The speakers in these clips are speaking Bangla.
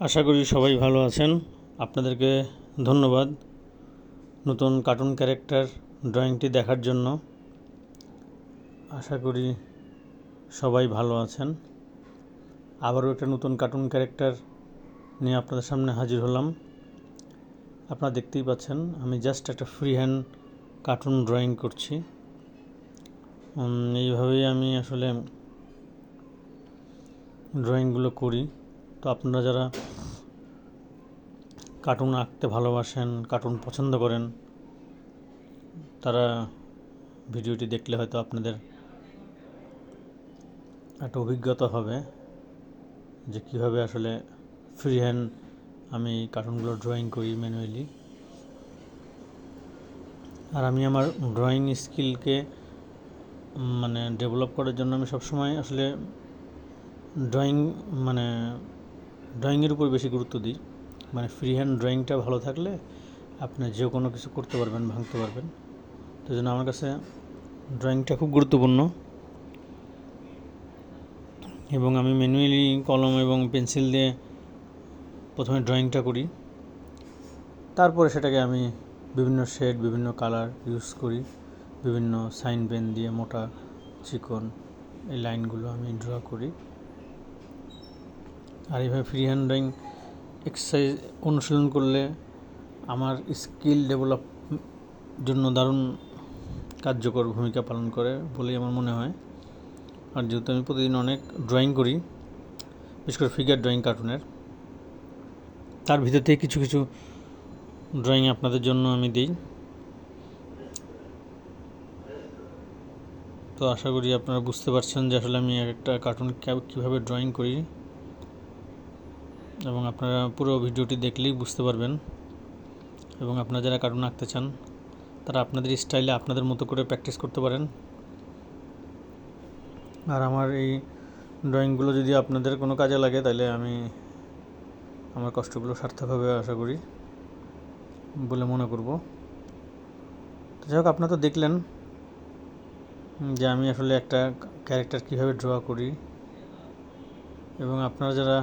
আশা করি সবাই ভালো আছেন। আপনাদেরকে ধন্যবাদ নতুন কার্টুন ক্যারেক্টার ড্রয়িংটি দেখার জন্য। আশা করি সবাই ভালো আছেন। আবারও একটা নতুন কার্টুন ক্যারেক্টার নিয়ে আপনাদের সামনে হাজির হলাম। আপনারা দেখতেই পাচ্ছেন আমি জাস্ট একটা ফ্রি হ্যান্ড কার্টুন ড্রয়িং করছি। এইভাবেই আমি আসলে ড্রয়িংগুলো করি। তো আপনারা যারা কার্টুন আঁকতে ভালোবাসেন, কার্টুন পছন্দ করেন, তারা ভিডিওটি দেখলে হয়তো আপনাদের একটা অভিজ্ঞতা হবে যে কীভাবে আসলে ফ্রি হ্যান্ড আমি কার্টুনগুলো ড্রয়িং করি ম্যানুয়ালি। আর আমি আমার ড্রয়িং স্কিলকে ডেভেলপ করার জন্য আমি সবসময় আসলে ড্রয়িংয়ের উপর বেশি গুরুত্ব দিই। ফ্রি হ্যান্ড ড্রয়িংটা ভালো থাকলে আপনি যে কোনো কিছু করতে পারবেন, ভাঙতে পারবেন। তো জন্য আমার কাছে ড্রয়িংটা খুব গুরুত্বপূর্ণ এবং আমি ম্যানুয়ালি কলম এবং পেন্সিল দিয়ে প্রথমে ড্রয়িংটা করি, তারপরে সেটাকে আমি বিভিন্ন শেড, বিভিন্ন কালার ইউজ করি, বিভিন্ন সাইন পেন দিয়ে মোটা চিকন এই লাইনগুলো আমি ড্র করি। আর এইভাবে ফ্রি হ্যান্ড ড্রয়িং এক্সারসাইজ অনুশীলন করলে আমার স্কিল ডেভেলপ জন্য দারুণ কার্যকর ভূমিকা পালন করে বলেই আমার মনে হয়। আর যেহেতু আমি প্রতিদিন অনেক ড্রয়িং করি, বিশেষ করে ফিগার ড্রয়িং কার্টুনের, তার ভিতর থেকে কিছু কিছু ড্রয়িং আপনাদের জন্য আমি দিই। তো আশা করি আপনারা বুঝতে পারছেন যে আসলে আমি একটা কার্টুন কীভাবে ড্রয়িং করি, এবং আপনারা পুরো ভিডিওটি দেখলেই বুঝতে পারবেন। এবং আপনারা যারা কার্টুন আঁকতে চান তারা আপনাদের স্টাইলে আপনাদের মতো করে প্র্যাকটিস করতে পারেন। আর আমার এই ড্রয়িংগুলো যদি আপনাদের কোনো কাজে লাগে, তাহলে আমি আমার কষ্টগুলো সার্থক হবে আশা করি বলে মনে করব। তো যাই হোক, আপনারা তো দেখলেন যে আমি আসলে একটা ক্যারেক্টার কীভাবে ড্র করি, এবং আপনারা যারা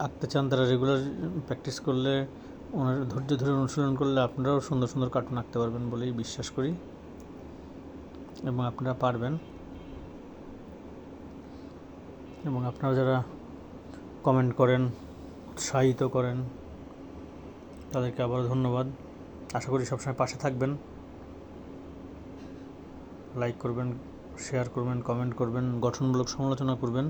আঁকতে চান তারা রেগুলার প্র্যাকটিস করলে, ওনার ধৈর্য ধরে অনুশীলন করলে আপনারাও সুন্দর সুন্দর কার্টুন আঁকতে পারবেন বলেই বিশ্বাস করি, এবং আপনারা পারবেন। এবং আপনারা যারা কমেন্ট করেন, উৎসাহিত করেন, তাদেরকে আবারও ধন্যবাদ। আশা করি সবসময় পাশে থাকবেন, লাইক করবেন, শেয়ার করবেন, কমেন্ট করবেন, গঠনমূলক সমালোচনা করবেন।